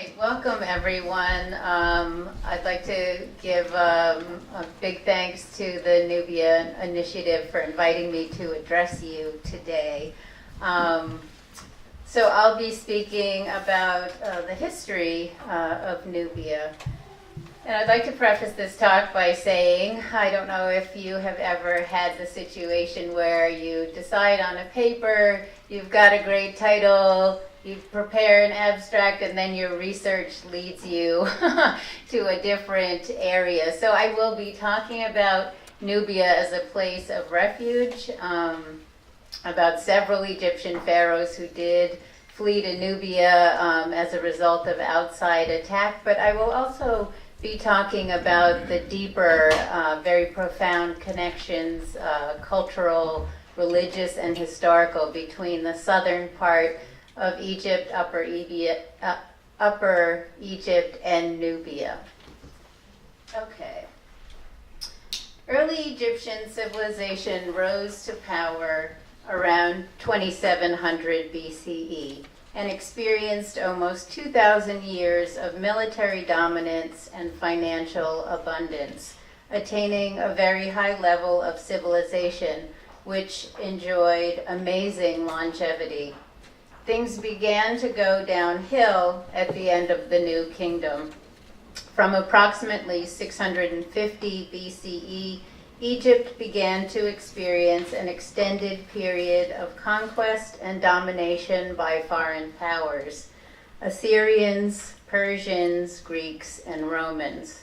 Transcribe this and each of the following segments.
right, welcome everyone. I'd like to give a big thanks to the Nubia Initiative for inviting me to address you today. So I'll be speaking about the history of Nubia. And I'd like to preface this talk by saying, I don't know if you have ever had the situation where you decide on a paper, you've got a great title, you prepare an abstract, and then your research leads you to a different area. So I will be talking about Nubia as a place of refuge, about several Egyptian pharaohs who did flee to Nubia as a result of outside attack. But I will also be talking about the deeper, very profound connections, cultural, religious, and historical between the southern part of Egypt, Upper Egypt, and Nubia. Okay. Early Egyptian civilization rose to power around 2700 BCE and experienced almost 2,000 years of military dominance and financial abundance, attaining a very high level of civilization, which enjoyed amazing longevity. Things began to go downhill at the end of the New Kingdom. From approximately 650 BCE, Egypt began to experience an extended period of conquest and domination by foreign powers: Assyrians, Persians, Greeks, and Romans.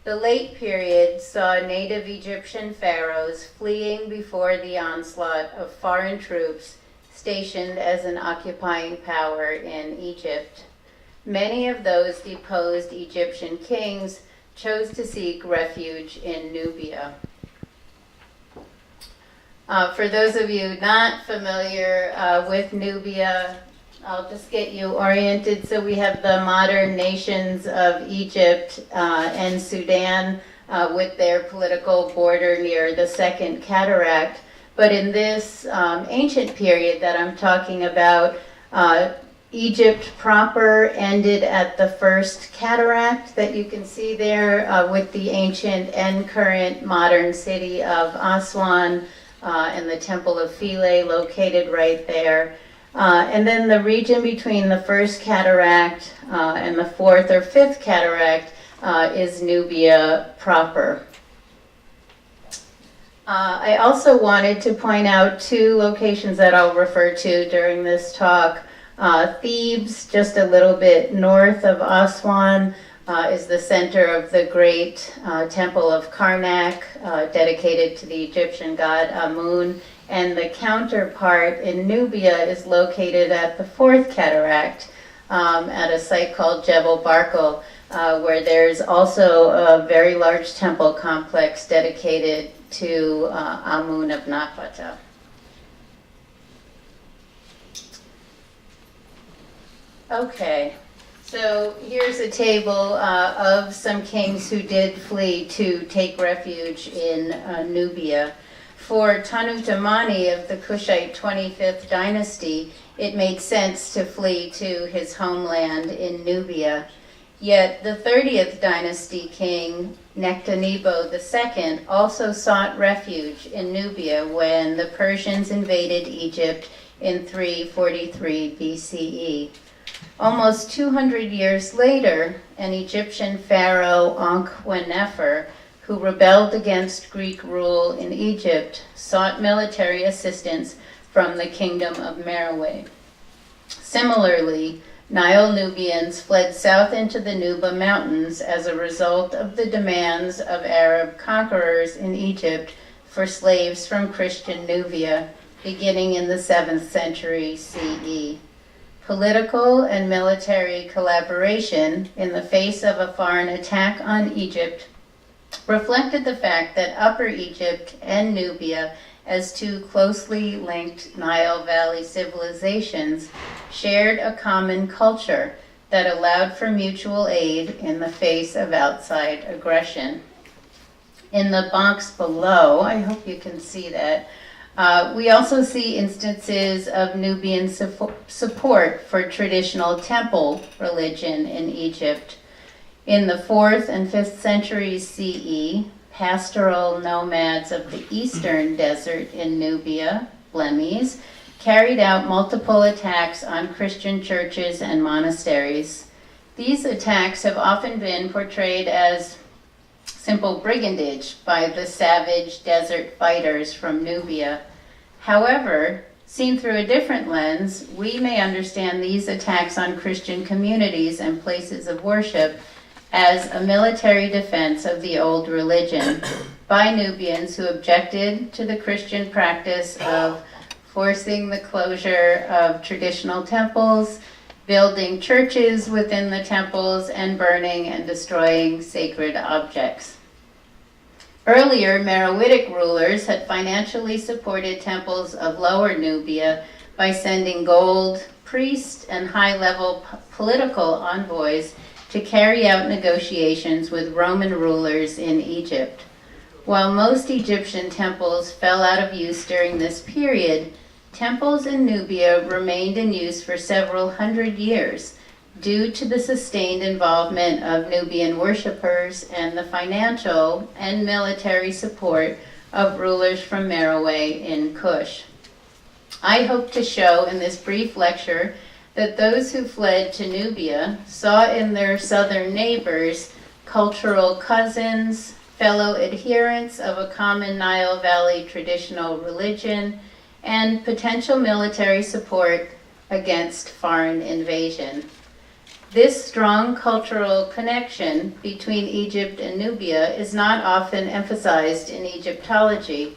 The late period saw native Egyptian pharaohs fleeing before the onslaught of foreign troops stationed as an occupying power in Egypt. Many of those deposed Egyptian kings chose to seek refuge in Nubia. For those of you not familiar with Nubia, I'll just get you oriented. So we have the modern nations of Egypt and Sudan with their political border near the Second Cataract. But in this ancient period that I'm talking about, Egypt proper ended at the First Cataract that you can see there with the ancient and current modern city of Aswan and the Temple of Philae located right there. And then the region between the First Cataract and the Fourth or Fifth Cataract is Nubia proper. I also wanted to point out two locations that I'll refer to during this talk. Thebes, just a little bit north of Aswan, is the center of the great temple of Karnak, dedicated to the Egyptian god Amun. And the counterpart in Nubia is located at the Fourth Cataract at a site called Jebel Barkal, where there's also a very large temple complex dedicated to Amun of Napata. Okay, so here's a table of some kings who did flee to take refuge in Nubia. For Tanutamani of the Kushite 25th dynasty, it made sense to flee to his homeland in Nubia. Yet the 30th dynasty king, Nectanebo II, also sought refuge in Nubia when the Persians invaded Egypt in 343 BCE. Almost 200 years later, an Egyptian pharaoh, Ankh-Wenefer, who rebelled against Greek rule in Egypt, sought military assistance from the kingdom of Meroe. Similarly, Nile Nubians fled south into the Nuba Mountains as a result of the demands of Arab conquerors in Egypt for slaves from Christian Nubia, beginning in the 7th century CE. Political and military collaboration in the face of a foreign attack on Egypt reflected the fact that Upper Egypt and Nubia, as two closely linked Nile Valley civilizations, shared a common culture that allowed for mutual aid in the face of outside aggression. In the box below, I hope you can see that, We also see instances of Nubian support for traditional temple religion in Egypt. In the 4th and 5th centuries CE, pastoral nomads of the eastern desert in Nubia, Blemmyes, carried out multiple attacks on Christian churches and monasteries. These attacks have often been portrayed as simple brigandage by the savage desert fighters from Nubia. However, seen through a different lens, we may understand these attacks on Christian communities and places of worship as a military defense of the old religion by Nubians who objected to the Christian practice of forcing the closure of traditional temples, building churches within the temples, and burning and destroying sacred objects. Earlier, Meroitic rulers had financially supported temples of Lower Nubia by sending gold, priests, and high-level political envoys to carry out negotiations with Roman rulers in Egypt. While most Egyptian temples fell out of use during this period, temples in Nubia remained in use for several hundred years due to the sustained involvement of Nubian worshippers and the financial and military support of rulers from Meroe in Kush. I hope to show in this brief lecture that those who fled to Nubia saw in their southern neighbors cultural cousins, fellow adherents of a common Nile Valley traditional religion, and potential military support against foreign invasion. This strong cultural connection between Egypt and Nubia is not often emphasized in Egyptology.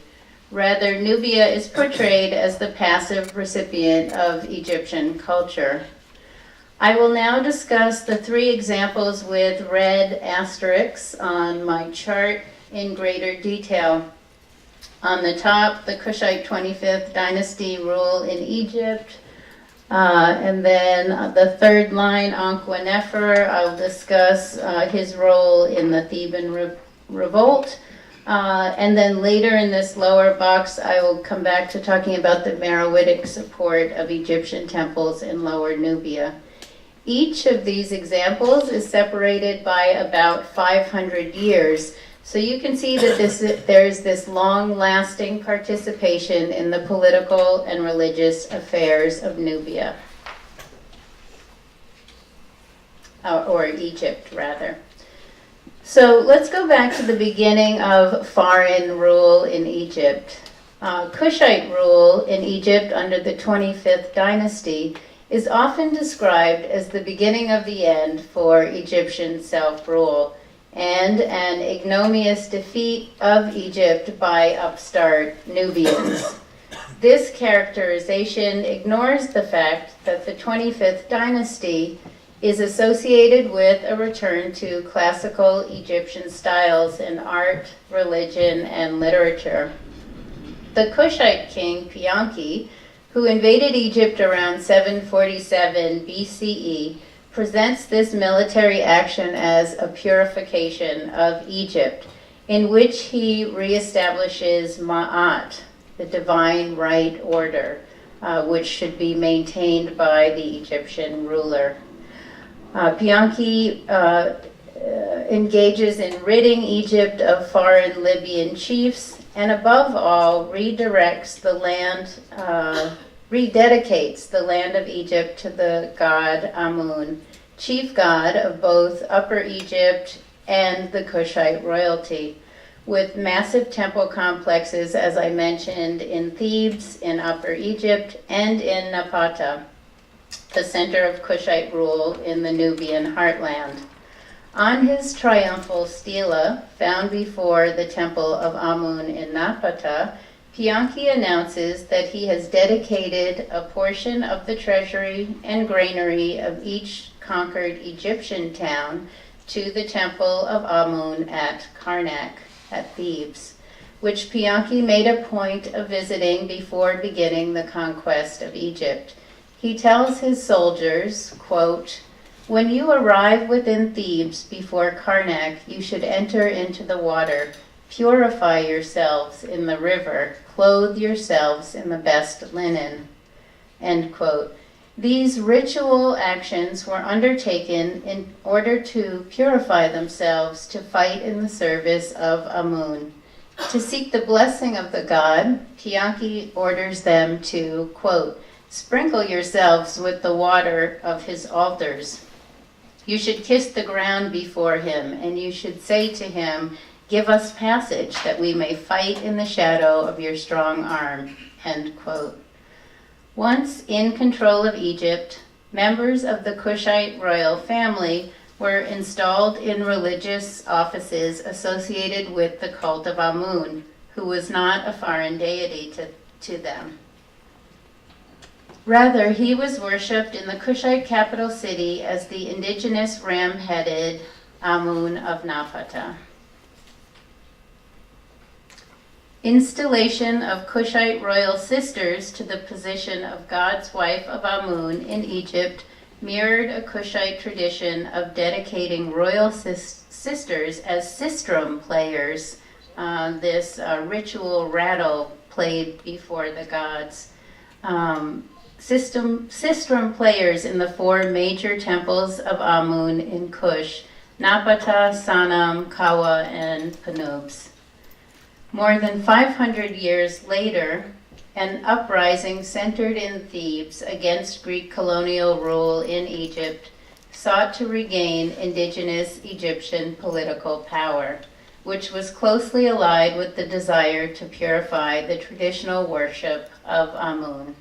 Rather, Nubia is portrayed as the passive recipient of Egyptian culture. I will now discuss the 3 examples with red asterisks on my chart in greater detail. On the top, the Kushite 25th dynasty rule in Egypt. And then the 3rd line, Ankh-Nefer, I'll discuss his role in the Theban revolt. And then later in this lower box, I will come back to talking about the Meroitic support of Egyptian temples in Lower Nubia. Each of these examples is separated by about 500 years. So you can see that there's this long-lasting participation in the political and religious affairs of Nubia, or Egypt, rather. So let's go back to the beginning of foreign rule in Egypt. Kushite rule in Egypt under the 25th dynasty is often described as the beginning of the end for Egyptian self-rule and an ignominious defeat of Egypt by upstart Nubians. This characterization ignores the fact that the 25th dynasty is associated with a return to classical Egyptian styles in art, religion, and literature. The Kushite king Pianki, who invaded Egypt around 747 BCE, presents this military action as a purification of Egypt, in which he reestablishes Ma'at, the divine right order, which should be maintained by the Egyptian ruler. Pianki engages in ridding Egypt of foreign Libyan chiefs, and above all, rededicates the land of Egypt to the god Amun, chief god of both Upper Egypt and the Kushite royalty, with massive temple complexes, as I mentioned, in Thebes, in Upper Egypt, and in Napata, the center of Kushite rule in the Nubian heartland. On his triumphal stela, found before the temple of Amun in Napata, Pianki announces that he has dedicated a portion of the treasury and granary of each conquered Egyptian town to the temple of Amun at Karnak, at Thebes, which Pianki made a point of visiting before beginning the conquest of Egypt. He tells his soldiers, quote, "When you arrive within Thebes before Karnak, you should enter into the water, purify yourselves in the river," clothe yourselves in the best linen." End quote. These ritual actions were undertaken in order to purify themselves to fight in the service of Amun. To seek the blessing of the god, Pianki orders them to, quote, "sprinkle yourselves with the water of his altars. You should kiss the ground before him, and you should say to him, 'Give us passage that we may fight in the shadow of your strong arm.'" End quote. Once in control of Egypt, members of the Kushite royal family were installed in religious offices associated with the cult of Amun, who was not a foreign deity to them. Rather, he was worshipped in the Kushite capital city as the indigenous ram-headed Amun of Napata. Installation of Kushite royal sisters to the position of God's wife of Amun in Egypt mirrored a Kushite tradition of dedicating royal sisters as sistrum players, this ritual rattle played before the gods. Sistrum players in the four major temples of Amun in Kush: Napata, Sanam, Kawa, and Panubs. More than 500 years later, an uprising centered in Thebes against Greek colonial rule in Egypt sought to regain indigenous Egyptian political power, which was closely allied with the desire to purify the traditional worship of Amun.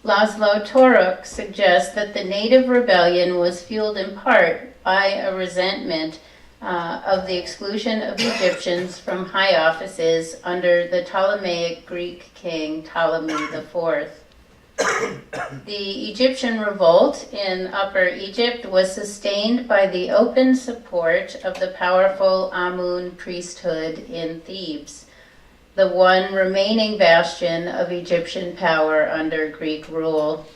Laszlo Torok suggests that the native rebellion was fueled in part by a resentment of the exclusion of Egyptians from high offices under the Ptolemaic Greek king Ptolemy IV. The Egyptian revolt in Upper Egypt was sustained by the open support of the powerful Amun priesthood in Thebes, the one remaining bastion of Egyptian power under Greek rule.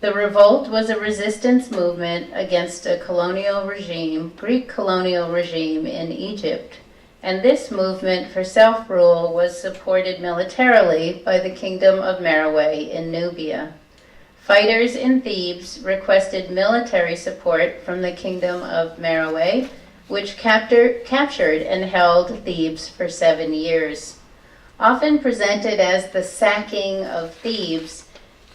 The revolt was a resistance movement against a Greek colonial regime in Egypt, and this movement for self-rule was supported militarily by the Kingdom of Meroe in Nubia. Fighters in Thebes requested military support from the Kingdom of Meroe, which captured and held Thebes for 7 years. Often presented as the sacking of Thebes,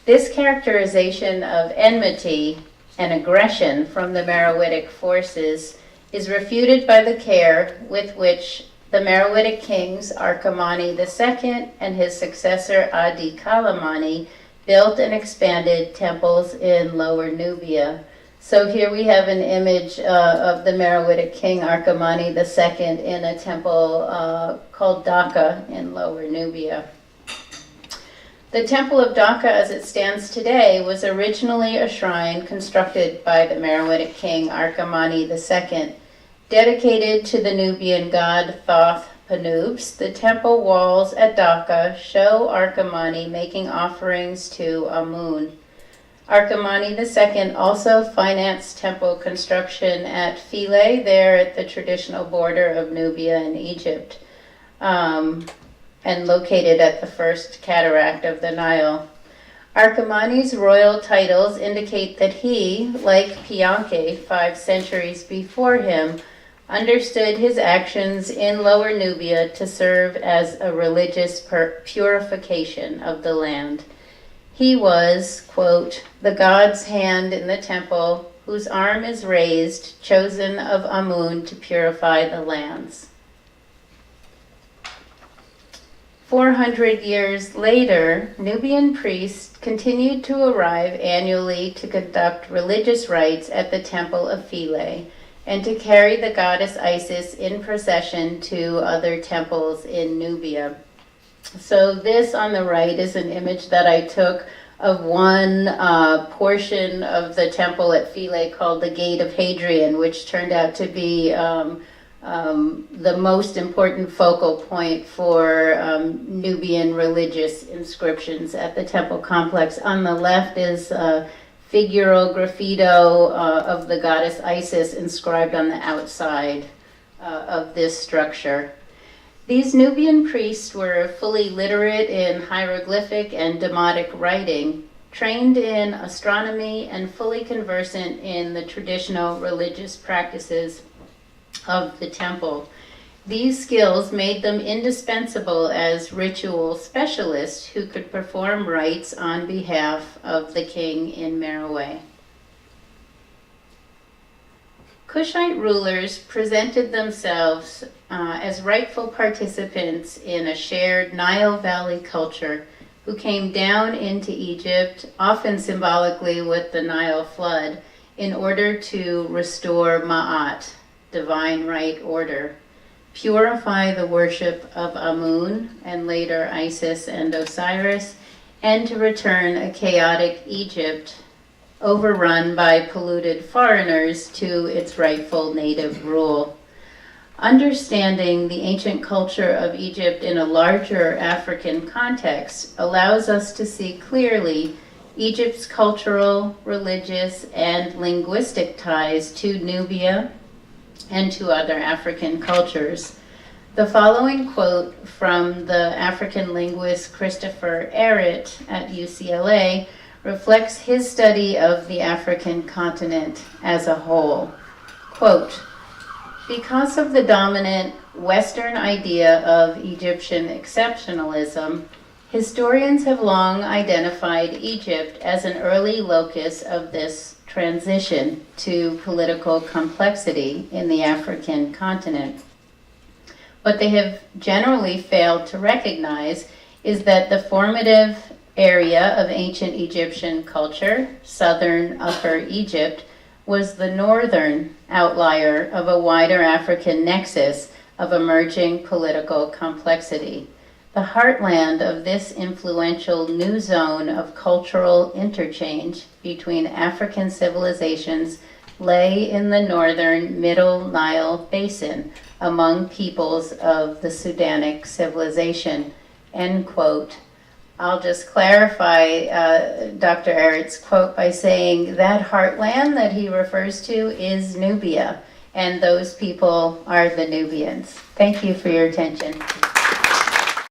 this characterization of enmity and aggression from the Meroitic forces is refuted by the care with which the Meroitic kings Arkamani II and his successor Adi Kalamani built and expanded temples in Lower Nubia. So here we have an image of the Meroitic king Arkamani II in a temple called Dhaka in Lower Nubia. The Temple of Dhaka, as it stands today, was originally a shrine constructed by the Meroitic king Arkamani II. Dedicated to the Nubian god Thoth Panubs, the temple walls at Dhaka show Arkamani making offerings to Amun. Arkamani II also financed temple construction at Philae, there at the traditional border of Nubia and Egypt, and located at the first cataract of the Nile. Arkamani's royal titles indicate that he, like Pianke 5 centuries before him, understood his actions in Lower Nubia to serve as a religious purification of the land. He was, quote, "the god's hand in the temple, whose arm is raised, chosen of Amun to purify the lands." 400 years later, Nubian priests continued to arrive annually to conduct religious rites at the Temple of Philae and to carry the goddess Isis in procession to other temples in Nubia. So this on the right is an image that I took of one portion of the temple at Philae called the Gate of Hadrian, which turned out to be the most important focal point for Nubian religious inscriptions at the temple complex. On the left is figural graffito of the goddess Isis inscribed on the outside of this structure. These Nubian priests were fully literate in hieroglyphic and demotic writing, trained in astronomy, and fully conversant in the traditional religious practices of the temple. These skills made them indispensable as ritual specialists who could perform rites on behalf of the king in Merowe. Kushite rulers presented themselves as rightful participants in a shared Nile Valley culture who came down into Egypt, often symbolically with the Nile flood, in order to restore Ma'at, divine right order, purify the worship of Amun and later Isis and Osiris, and to return a chaotic Egypt overrun by polluted foreigners to its rightful native rule. Understanding the ancient culture of Egypt in a larger African context allows us to see clearly Egypt's cultural, religious, and linguistic ties to Nubia and to other African cultures. The following quote from the African linguist Christopher Ehret at UCLA reflects his study of the African continent as a whole. Quote, "Because of the dominant Western idea of Egyptian exceptionalism, historians have long identified Egypt as an early locus of this transition to political complexity in the African continent. What they have generally failed to recognize is that the formative area of ancient Egyptian culture, southern Upper Egypt, was the northern outlier of a wider African nexus of emerging political complexity. The heartland of this influential new zone of cultural interchange between African civilizations lay in the northern Middle Nile Basin among peoples of the Sudanic civilization." End quote. I'll just clarify Dr. Ehret's quote by saying that heartland that he refers to is Nubia, and those people are the Nubians. Thank you for your attention.